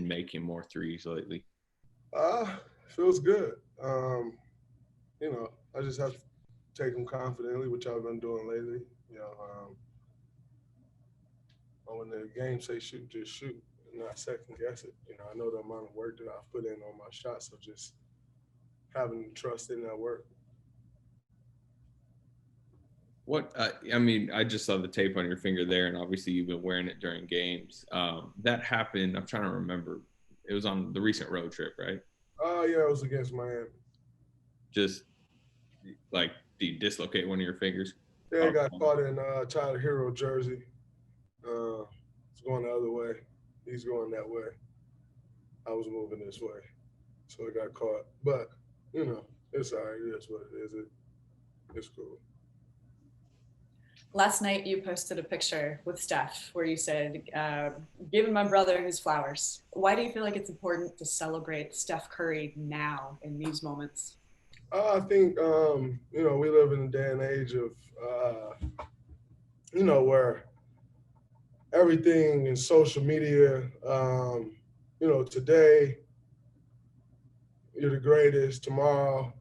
been making more threes lately? Feels good. I just have to take them confidently, which I've been doing lately. When the game say shoot, just shoot, and not second guess it. I know the amount of work that I've put in on my shots, so just having trust in that work. I just saw the tape on your finger there, and obviously you've been wearing it during games. That happened. I'm trying to remember. It was on the recent road trip, right? Yeah, it was against Miami. Just like, do you dislocate one of your fingers? Yeah, I got caught in Tyler Hero jersey. It's going the other way. He's going that way. I was moving this way, so I got caught. But it's all right. It is what it is. It's cool. Last night you posted a picture with Steph where you said, giving my brother his flowers. Why do you feel like it's important to celebrate Steph Curry now in these moments? I think, we live in a day and age of, where everything in social media, today you're the greatest, tomorrow,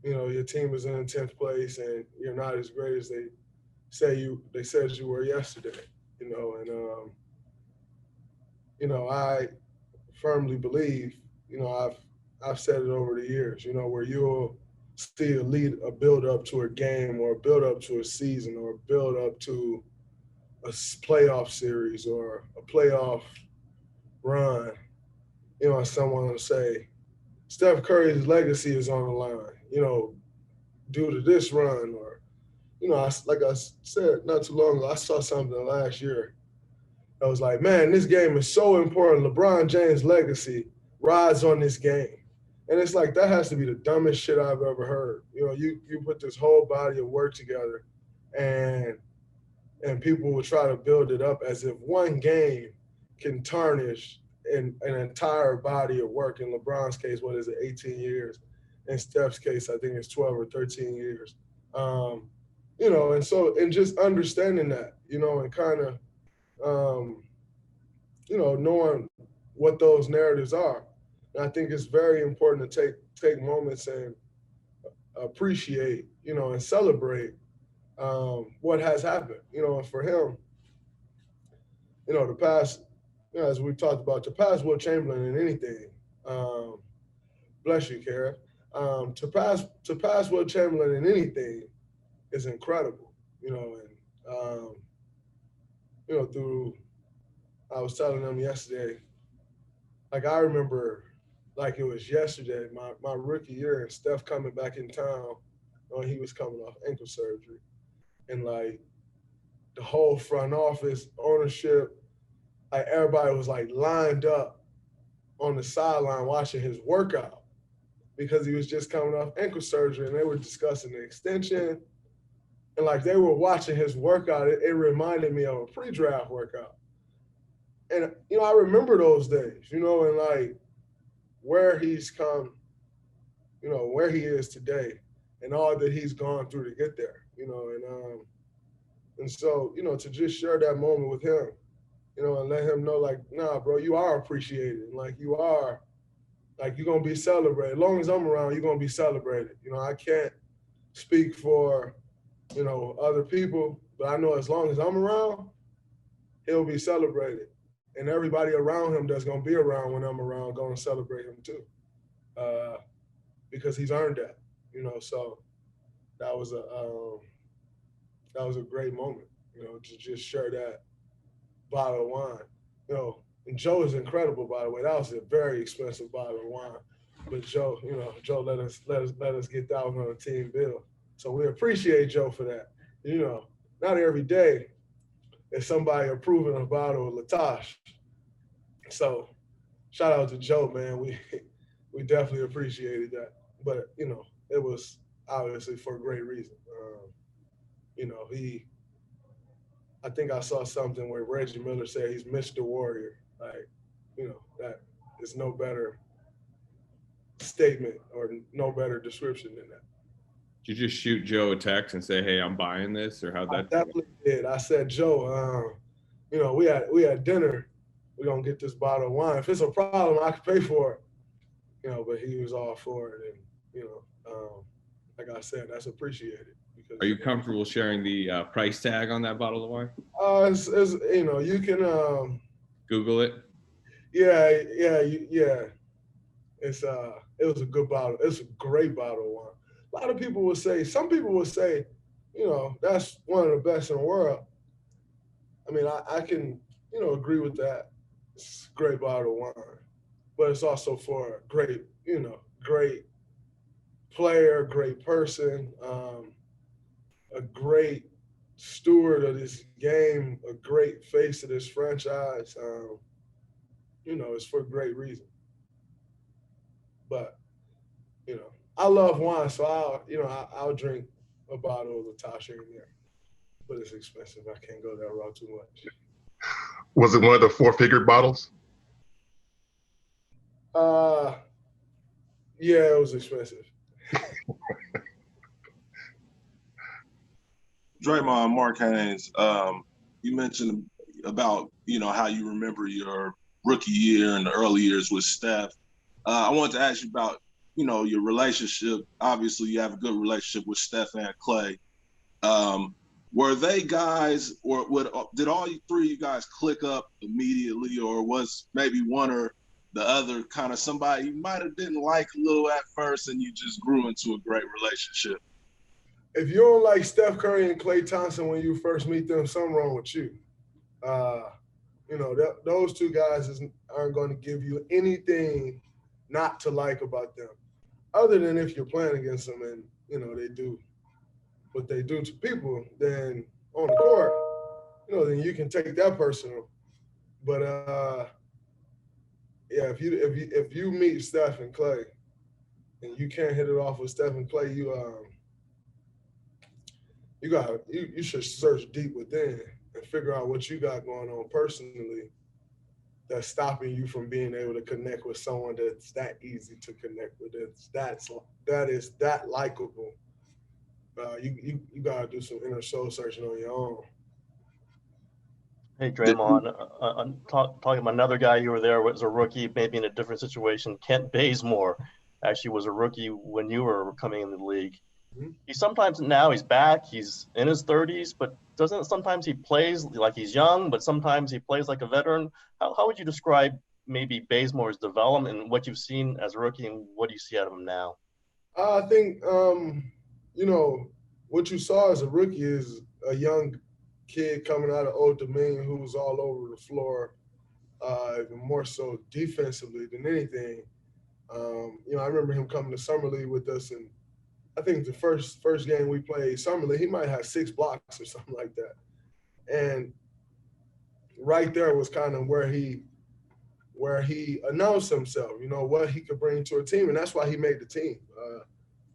your team is in 10th place and you're not as great as they said you were yesterday, and I firmly believe, I've said it over the years, where you'll see a build up to a game or a build up to a season or a build up to a playoff series or a playoff run, someone will say, Steph Curry's legacy is on the line, due to this run or, like I said not too long ago, I saw something last year that was like, man, this game is so important. LeBron James' legacy rides on this game. And it's like, that has to be the dumbest shit I've ever heard. You put this whole body of work together and people will try to build it up as if one game can tarnish an entire body of work. In LeBron's case, what is it, 18 years? In Steph's case, I think it's 12 or 13 years. And just understanding that, and kind of, knowing what those narratives are. And I think it's very important to take moments and appreciate, and celebrate what has happened, and for him, the past, as we talked about, to pass Will Chamberlain in anything, bless you, Kara, to pass Will Chamberlain in anything is incredible, through, I was telling them yesterday, like I remember like it was yesterday, my rookie year, and Steph coming back in town when he was coming off ankle surgery. And like the whole front office, ownership, like everybody was like lined up on the sideline watching his workout because he was just coming off ankle surgery, and they were discussing the extension. And like they were watching his workout, it reminded me of a pre-draft workout. And, I remember those days, and like where he's come, where he is today and all that he's gone through to get there, and so, to just share that moment with him, and let him know, like, nah, bro, you are appreciated. Like, you are, like, you're going to be celebrated. As long as I'm around, you're going to be celebrated. I can't speak for, other people, but I know as long as I'm around, he'll be celebrated. And everybody around him that's going to be around when I'm around going to celebrate him too, because he's earned that, so that was a great moment, to just share that bottle of wine, and Joe is incredible, by the way. That was a very expensive bottle of wine, but Joe, Joe let us get that one on a team bill, so we appreciate Joe for that. Not every day is somebody approving a bottle of Latash, so shout out to Joe, man. We definitely appreciated that, but it was obviously for a great reason. I think I saw something where Reggie Miller said he's Mr. Warrior. Like, that is no better statement or no better description than that. Did you just shoot Joe a text and say, hey, I'm buying this, or how'd that? I definitely did. I said, Joe, we had dinner we're going to get this bottle of wine. If it's a problem, I can pay for it. But he was all for it. And, like I said, that's appreciated. Are you comfortable sharing the price tag on that bottle of wine? You can Google it. Yeah. It was a good bottle. It's a great bottle of wine. A lot of people would say, some people would say, that's one of the best in the world. I mean, I can, agree with that. It's a great bottle of wine, but it's also for a great, great player, great person, a great steward of this game, a great face of this franchise. It's for a great reason. But, I love wine, so I'll drink a bottle of Latasha in there. But it's expensive. I can't go that route too much. Was it one of the 4-figure bottles? Yeah, it was expensive. Draymond, Mark Haynes, you mentioned about, how you remember your rookie year and the early years with Steph. I wanted to ask you about, your relationship. Obviously, you have a good relationship with Steph and Klay. Were they guys, or did all three of you guys click up immediately, or was maybe one or the other kind of somebody you might have didn't like a little at first and you just grew into a great relationship? If you don't like Steph Curry and Klay Thompson when you first meet them, something wrong with you. Those two guys aren't going to give you anything not to like about them, other than if you're playing against them and, they do what they do to people, then on the court, then you can take that personal. But if you meet Steph and Klay and you can't hit it off with Steph and Klay, you should search deep within and figure out what you got going on personally that's stopping you from being able to connect with someone that's that easy to connect with, that is that likable. You gotta do some inner soul searching on your own. Hey, Draymond, talking about another guy you were there was a rookie, maybe in a different situation. Kent Bazemore actually was a rookie when you were coming in the league. Mm-hmm. He's back, he's in his 30s, but sometimes he plays like he's young, but sometimes he plays like a veteran. How would you describe maybe Bazemore's development and what you've seen as a rookie and what do you see out of him now? I think, what you saw as a rookie is a young kid coming out of Old Dominion who was all over the floor, even more so defensively than anything. I remember him coming to Summer League with us, and I think the first game we played Summer League, he might have 6 blocks or something like that. And right there was kind of where he announced himself, what he could bring to a team, and that's why he made the team.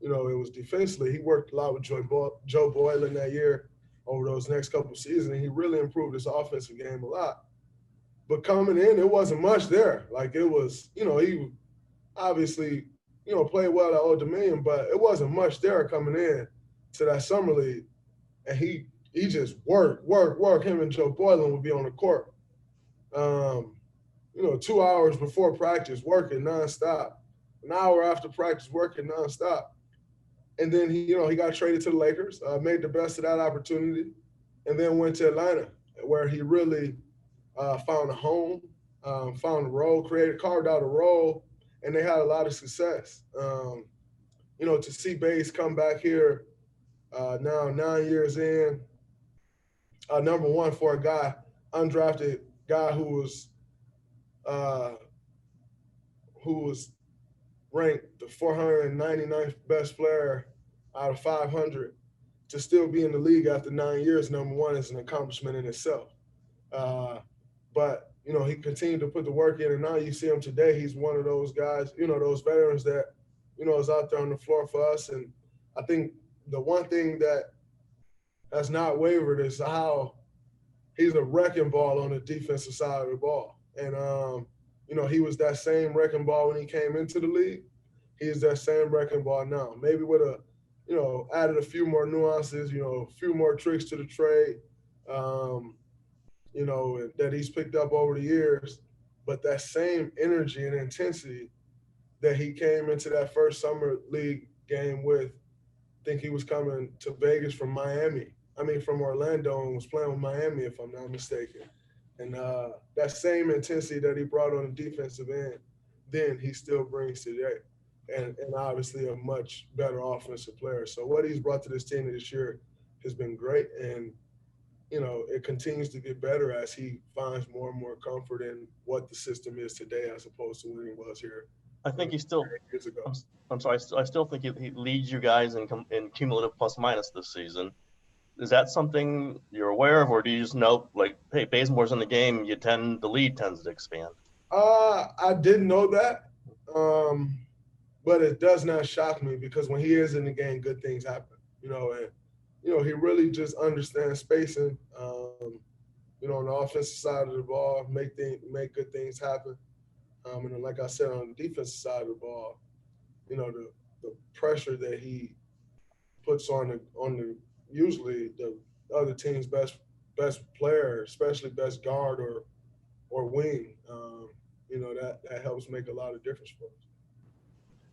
It was defensively. He worked a lot with Joe Boylan that year over those next couple of seasons, and he really improved his offensive game a lot. But coming in, it wasn't much there. Like it was, he obviously, played well at Old Dominion, but it wasn't much there coming in to that Summer League. And he just worked. Him and Joe Boylan would be on the court. 2 hours before practice, working nonstop. An hour after practice, working nonstop. And then he got traded to the Lakers, made the best of that opportunity, and then went to Atlanta, where he really found a home, found a role, carved out a role, and they had a lot of success. To see Baze come back here now 9 years in, number one for a undrafted guy who was ranked the 499th best player out of 500, to still be in the league after 9 years, number one, is an accomplishment in itself. But he continued to put the work in, and now you see him today. He's one of those guys, those veterans that, is out there on the floor for us. And I think the one thing that's not wavered is how he's a wrecking ball on the defensive side of the ball. And, he was that same wrecking ball when he came into the league. He is that same wrecking ball now, maybe with added a few more nuances, a few more tricks to the trade, that he's picked up over the years. but that same energy and intensity that he came into that first summer league game with, I think he was coming to Vegas from from Orlando, and was playing with Miami, if I'm not mistaken. And that same intensity that he brought on the defensive end, then he still brings today. And obviously a much better offensive player. So what he's brought to this team this year has been great. And, it continues to get better as he finds more and more comfort in what the system is today as opposed to when he was here. I think he still years ago. I'm sorry. I still think he leads you guys in cumulative plus minus this season. Is that something you're aware of, or do you just know, like, hey, Bazemore's in the game, the lead tends to expand? I didn't know that, but it does not shock me because when he is in the game, good things happen. He really just understands spacing. On the offensive side of the ball, make good things happen. And then, like I said, on the defensive side of the ball, the pressure that he puts on the usually the other team's best player, especially best guard or wing, that helps make a lot of difference for us.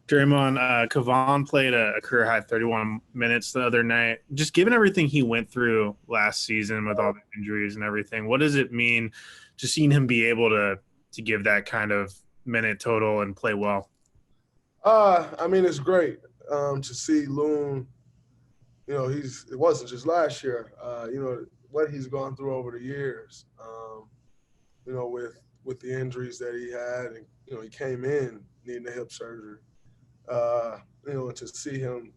Draymond, Kevon played a career high 31 minutes the other night. Just given everything he went through last season with all the injuries and everything, what does it mean just seeing him be able to give that kind of minute total and play well? It's great to see Loon. It wasn't just last year. What he's gone through over the years. With the injuries that he had, and he came in needing a hip surgery. To see him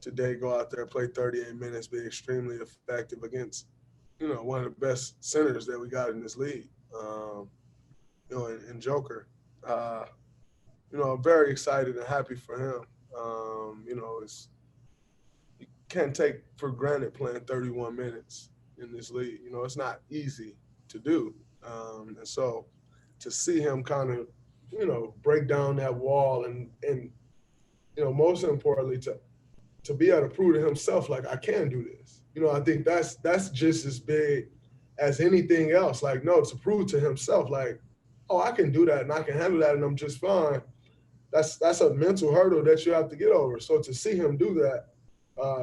today go out there and play 38 minutes, be extremely effective against, one of the best centers that we got in this league, in Joker. I'm very excited and happy for him. You can't take for granted playing 31 minutes in this league. It's not easy to do. And so to see him kind of, break down that wall and most importantly, to be able to prove to himself, like, I can do this. I think that's just as big as anything else. Like, no, to prove to himself, like, oh, I can do that and I can handle that and I'm just fine. That's a mental hurdle that you have to get over. So to see him do that,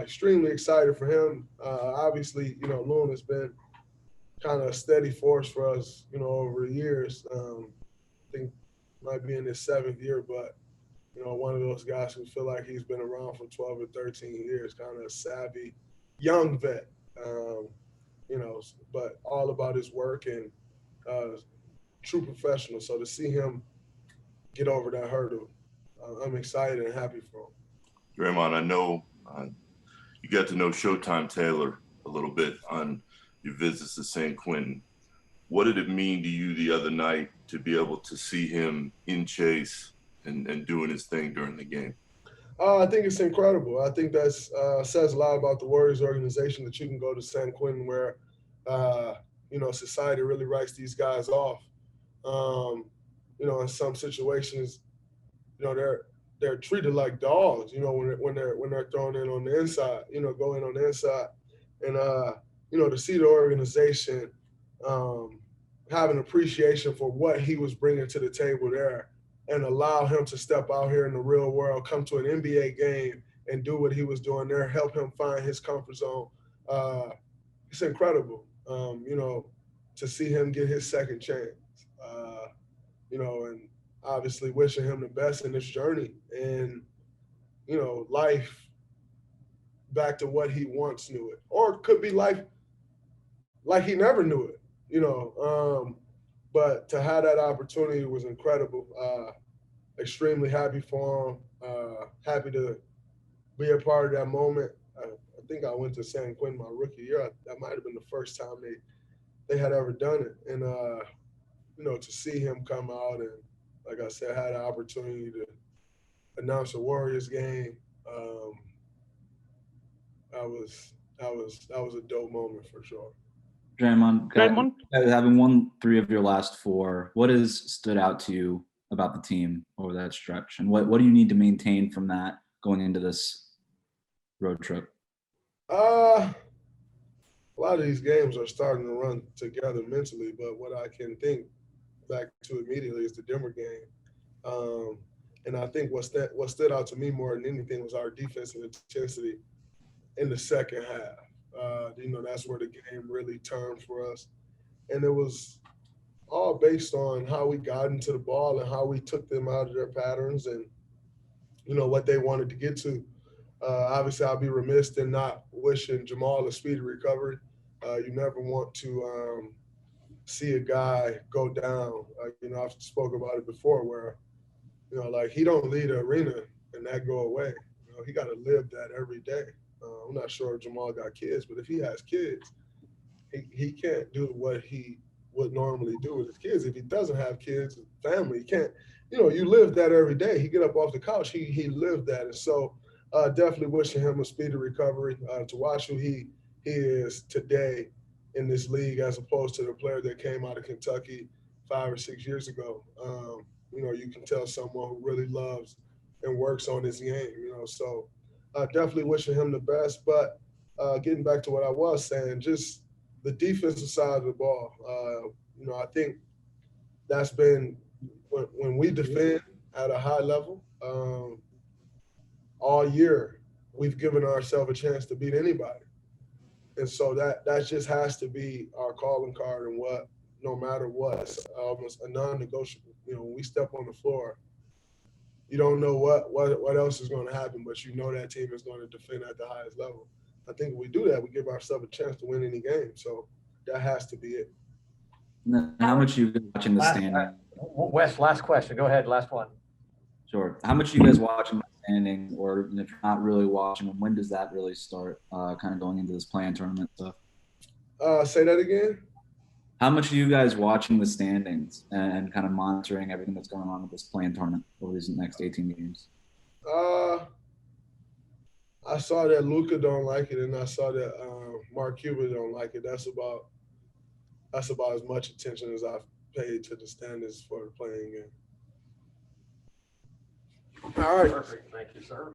extremely excited for him. Obviously, Loon has been kind of a steady force for us, over the years. I think might be in his 7th year, but one of those guys who feel like he's been around for 12 or 13 years, kind of a savvy, young vet, but all about his work and true professional. So to see him get over that hurdle, I'm excited and happy for him. Draymond, I know you got to know Showtime Taylor a little bit on your visits to San Quentin. What did it mean to you the other night to be able to see him in Chase and doing his thing during the game? I think it's incredible. I think that says a lot about the Warriors organization that you can go to San Quentin where, society really writes these guys off. In some situations, they're treated like dogs, when they're thrown in on the inside, go in on the inside. And, to see the organization have an appreciation for what he was bringing to the table there and allow him to step out here in the real world, come to an NBA game and do what he was doing there, help him find his comfort zone. It's incredible, to see him get his second chance, and obviously wishing him the best in this journey and, life back to what he once knew it. Or it could be life like he never knew it, but to have that opportunity was incredible. Extremely happy for him. Happy to be a part of that moment. I think I went to San Quentin my rookie year. That might have been the first time they had ever done it. And, to see him come out and, like I said, had an opportunity to announce a Warriors game, that was a dope moment for sure. Draymond, having won 3 of your last 4, what has stood out to you about the team over that stretch? And what do you need to maintain from that going into this road trip? A lot of these games are starting to run together mentally, but what I can think back to immediately is the Denver game. And I think what stood out to me more than anything was our defensive intensity in the second half. That's where the game really turned for us. And it was all based on how we got into the ball and how we took them out of their patterns and, what they wanted to get to. Obviously, I'll be remiss in not wishing Jamal a speedy recovery. You never want to see a guy go down. I've spoken about it before where, he don't leave the arena and that go away. He got to live that every day. I'm not sure if Jamal got kids, but if he has kids, he can't do what he would normally do with his kids. If he doesn't have kids, family, he can't, you live that every day. He get up off the couch, he lived that. And so definitely wishing him a speedy recovery, to watch who he is today in this league as opposed to the player that came out of Kentucky 5 or 6 years ago. You can tell someone who really loves and works on his game, so definitely wishing him the best. But getting back to what I was saying, just the defensive side of the ball, I think that's been when we defend at a high level all year, we've given ourselves a chance to beat anybody. And so that just has to be our calling card and what, no matter what, it's almost a non-negotiable. When we step on the floor, you don't know what else is going to happen, but that team is going to defend at the highest level. I think if we do that, we give ourselves a chance to win any game. So that has to be it. How much you watching the standing? Wes, last question. Go ahead, last one. Sure. How much are you guys watching the standing, or if you're not really watching them, when does that really start? Kind of going into this play-in tournament stuff. Say that again. How much are you guys watching the standings and kind of monitoring everything that's going on with this play-in tournament over these next 18 games? I saw that Luka don't like it, and I saw that Mark Cuban don't like it. That's about as much attention as I've paid to the standings for the playing game. All right. Perfect. Thank you, sir.